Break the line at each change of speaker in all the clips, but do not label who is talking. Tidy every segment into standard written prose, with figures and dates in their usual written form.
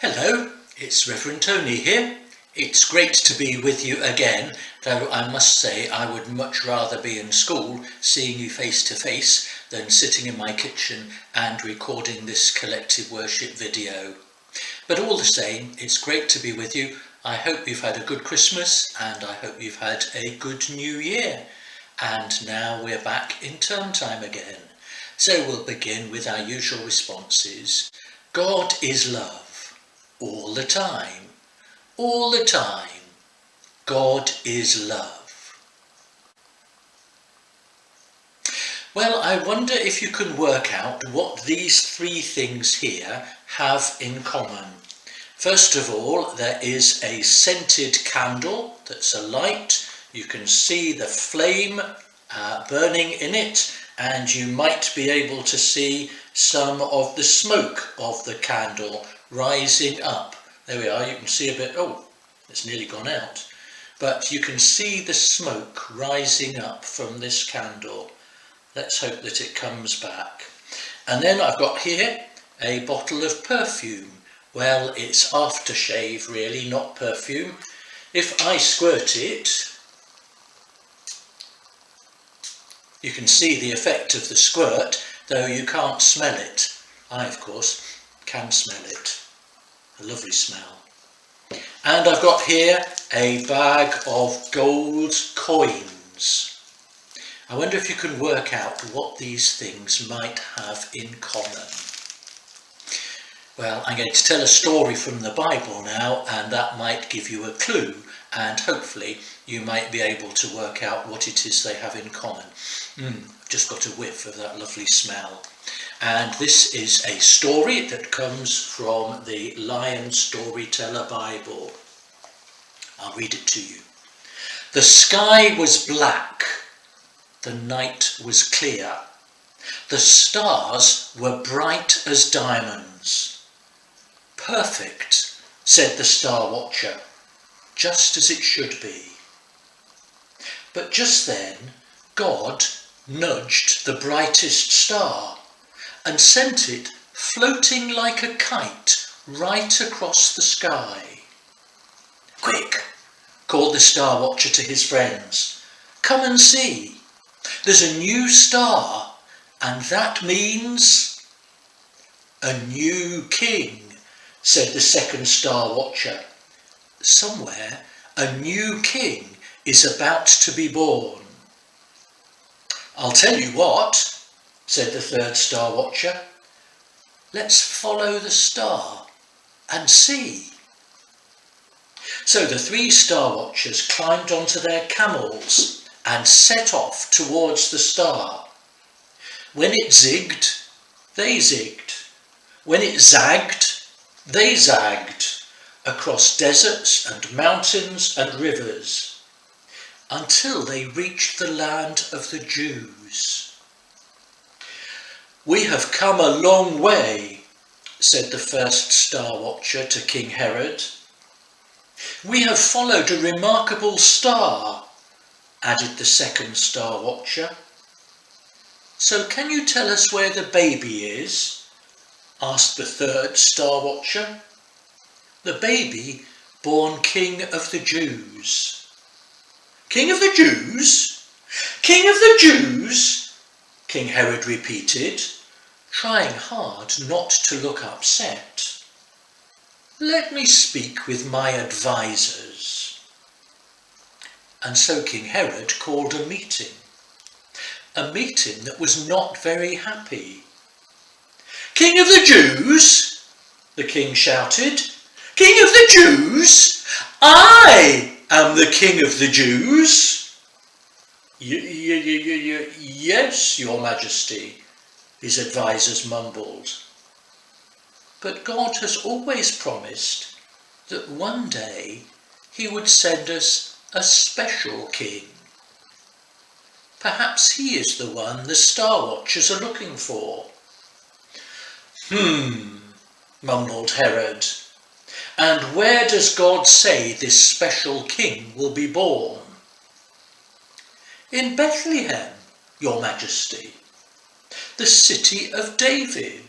Hello, it's Reverend Tony here. It's great to be with you again, though I must say I would much rather be in school seeing you face to face than sitting in my kitchen and recording this collective worship video. But all the same, it's great to be with you. I hope you've had a good Christmas and I hope you've had a good New Year. And now we're back in term time again. So we'll begin with our usual responses. God is love. All the time. All the time. God is love. Well, I wonder if you can work out what these three things here have in common. First of all, there is a scented candle that's alight. You can see the flame burning in it, and you might be able to see some of the smoke of the candle rising up. There we are, you can see a bit, oh, it's nearly gone out. But you can see the smoke rising up from this candle. Let's hope that it comes back. And then I've got here a bottle of perfume. Well, it's aftershave really, not perfume. If I squirt it, you can see the effect of the squirt, though you can't smell it. I, of course, can smell it. A lovely smell. And I've got here a bag of gold coins. I wonder if you can work out what these things might have in common. Well, I'm going to tell a story from the Bible now, and that might give you a clue, and hopefully you might be able to work out what it is they have in common. I've just got a whiff of that lovely smell. And this is a story that comes from the Lion Storyteller Bible. I'll read it to you. The sky was black. The night was clear. The stars were bright as diamonds. Perfect, said the star watcher, just as it should be. But just then, God nudged the brightest star and sent it floating like a kite right across the sky. Quick, called the star watcher to his friends. Come and see. There's a new star, and that means a new king, said the second star watcher. Somewhere a new king is about to be born. I'll tell you what, said the third star watcher. Let's follow the star and see. So the three star watchers climbed onto their camels and set off towards the star. When it zigged, they zigged. When it zagged, they zagged across deserts and mountains and rivers until they reached the land of the Jews. We have come a long way, said the first star watcher to King Herod. We have followed a remarkable star, added the second star watcher. So can you tell us where the baby is? Asked the third star watcher. The baby born King of the Jews. King of the Jews? King of the Jews? King Herod repeated, trying hard not to look upset. Let me speak with my advisors. And so King Herod called a meeting that was not very happy. King of the Jews? The king shouted. King of the Jews? I am the king of the Jews. Yes, your majesty, his advisors mumbled. But God has always promised that one day he would send us a special king. Perhaps he is the one the star watchers are looking for. Mumbled Herod. And where does God say this special king will be born? In Bethlehem, your majesty, the city of David.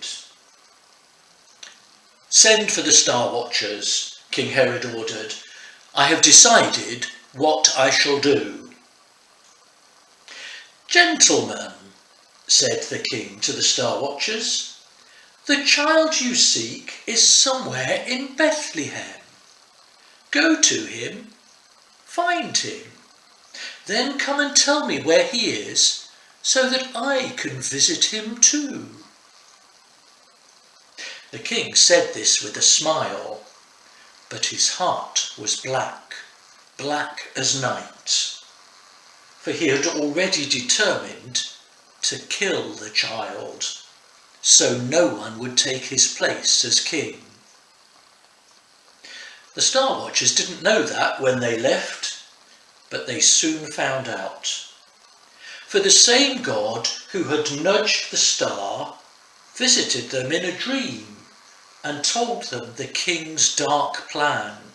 "Send for the Star Watchers," King Herod ordered. "I have decided what I shall do." "Gentlemen," said the king to the Star Watchers, "the child you seek is somewhere in Bethlehem. Go to him, find him, then come and tell me where he is so that I can visit him too." The king said this with a smile, but his heart was black, black as night, for he had already determined to kill the child, so no one would take his place as king. The Star Watchers didn't know that when they left, but they soon found out. For the same God who had nudged the star visited them in a dream and told them the king's dark plan.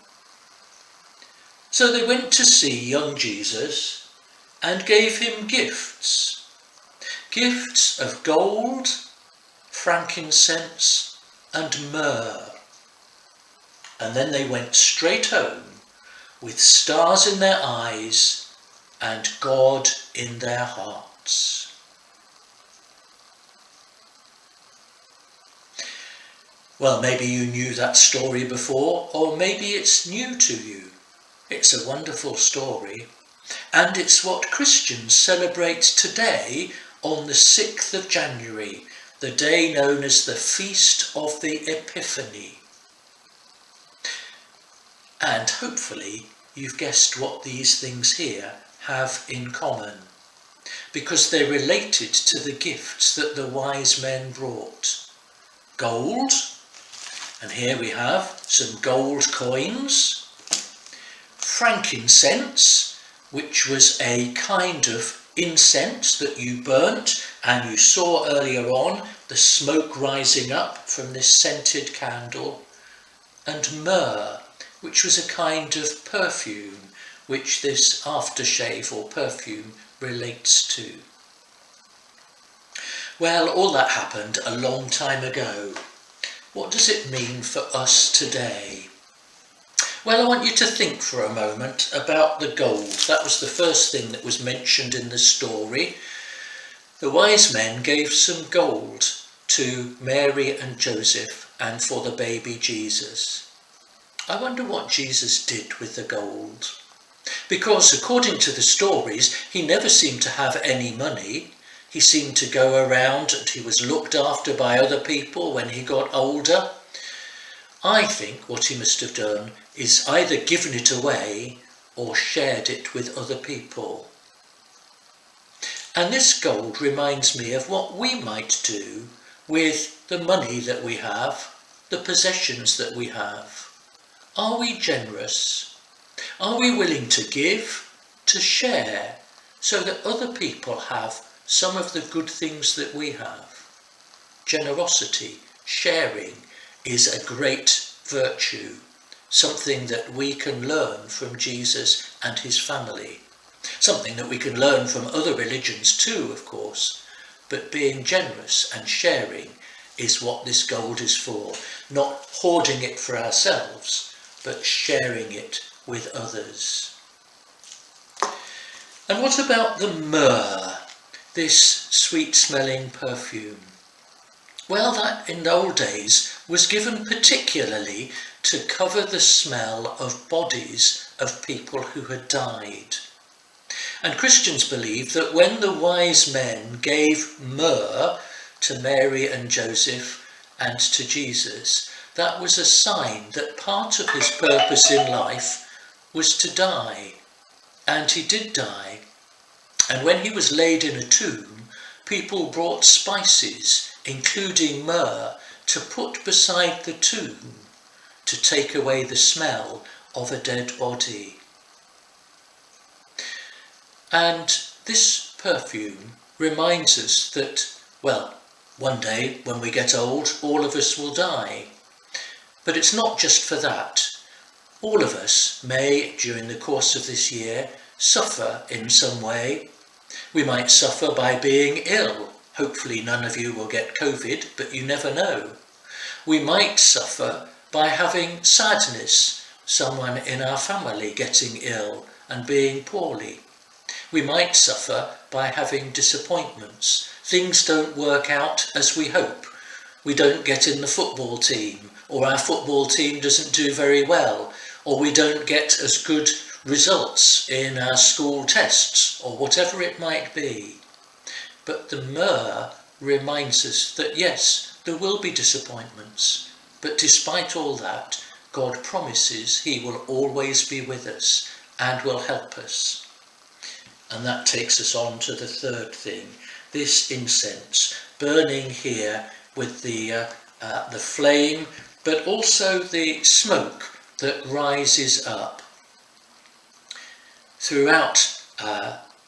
So they went to see young Jesus and gave him gifts of gold, frankincense and myrrh. And then they went straight home with stars in their eyes and God in their hearts. Well, maybe you knew that story before, or maybe it's new to you. It's a wonderful story, and it's what Christians celebrate today on the 6th of January, the day known as the Feast of the Epiphany. And hopefully you've guessed what these things here have in common, because they're related to the gifts that the wise men brought. Gold, and here we have some gold coins. Frankincense, which was a kind of incense that you burnt, and you saw earlier on the smoke rising up from this scented candle. And myrrh, which was a kind of perfume, which this aftershave or perfume relates to. Well, all that happened a long time ago. What does it mean for us today? Well, I want you to think for a moment about the gold. That was the first thing that was mentioned in the story. The wise men gave some gold to Mary and Joseph and for the baby Jesus. I wonder what Jesus did with the gold. Because according to the stories, he never seemed to have any money. He seemed to go around and he was looked after by other people when he got older. I think what he must have done is either given it away or shared it with other people. And this gold reminds me of what we might do with the money that we have, the possessions that we have. Are we generous? Are we willing to give, to share, so that other people have some of the good things that we have? Generosity, sharing, is a great virtue, something that we can learn from Jesus and his family. Something that we can learn from other religions too, of course, but being generous and sharing is what this gold is for. Not hoarding it for ourselves, but sharing it with others. And what about the myrrh, this sweet-smelling perfume? Well, that in the old days was given particularly to cover the smell of bodies of people who had died. And Christians believe that when the wise men gave myrrh to Mary and Joseph and to Jesus, that was a sign that part of his purpose in life was to die. And he did die. And when he was laid in a tomb, people brought spices, including myrrh, to put beside the tomb to take away the smell of a dead body. And this perfume reminds us that, well, one day when we get old, all of us will die. But it's not just for that. All of us may, during the course of this year, suffer in some way. We might suffer by being ill. Hopefully none of you will get COVID, but you never know. We might suffer by having sadness, someone in our family getting ill and being poorly. We might suffer by having disappointments. Things don't work out as we hope. We don't get in the football team, or our football team doesn't do very well, or we don't get as good results in our school tests, or whatever it might be. But the myrrh reminds us that yes, there will be disappointments, but despite all that, God promises he will always be with us and will help us. And that takes us on to the third thing, this incense burning here with the flame, but also the smoke that rises up. Throughout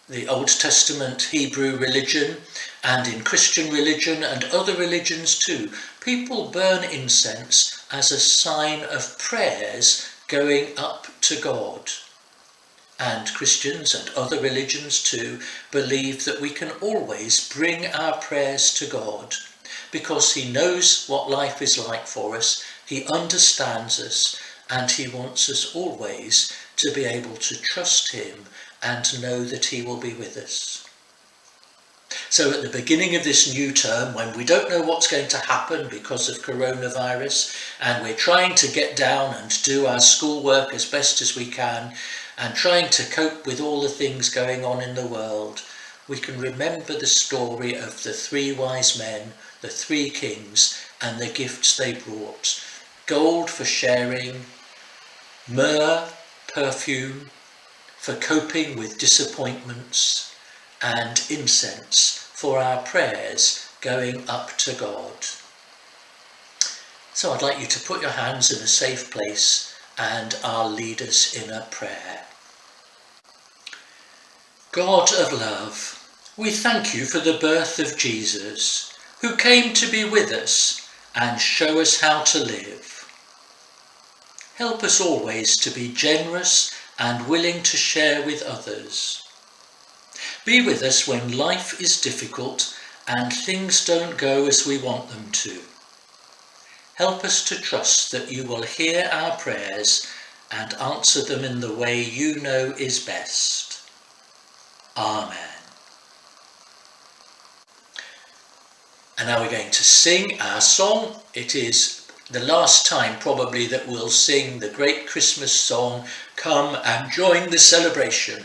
the Old Testament Hebrew religion and in Christian religion and other religions too, people burn incense as a sign of prayers going up to God. And Christians and other religions too believe that we can always bring our prayers to God because he knows what life is like for us, he understands us, and he wants us always to be able to trust him and know that he will be with us. So at the beginning of this new term, when we don't know what's going to happen because of coronavirus, and we're trying to get down and do our schoolwork as best as we can, and trying to cope with all the things going on in the world, we can remember the story of the 3 wise men, the 3 kings, and the gifts they brought. Gold for sharing, myrrh, perfume, for coping with disappointments, and incense for our prayers going up to God. So I'd like you to put your hands in a safe place and I'll lead us in a prayer. God of love, we thank you for the birth of Jesus, who came to be with us and show us how to live. Help us always to be generous and willing to share with others. Be with us when life is difficult and things don't go as we want them to. Help us to trust that you will hear our prayers and answer them in the way you know is best. Amen. And now we're going to sing our song. It is the last time probably that we'll sing the great Christmas song, Come and Join the Celebration.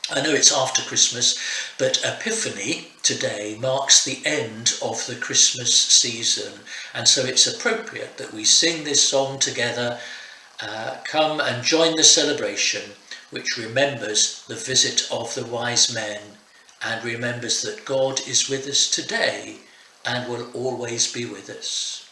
I know it's after Christmas, but Epiphany today marks the end of the Christmas season, and so it's appropriate that we sing this song together, Come and Join the Celebration, which remembers the visit of the wise men and remembers that God is with us today and will always be with us.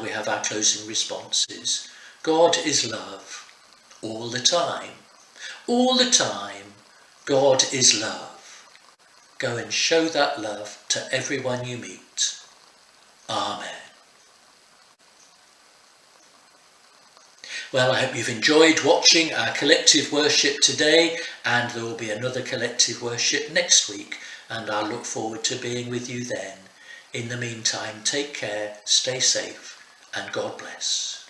we have our closing responses. God is love, all the time. All the time, God is love. Go and show that love to everyone you meet. Amen. Well, I hope you've enjoyed watching our collective worship today, and there will be another collective worship next week, and I look forward to being with you then. In the meantime, take care, stay safe, and God bless.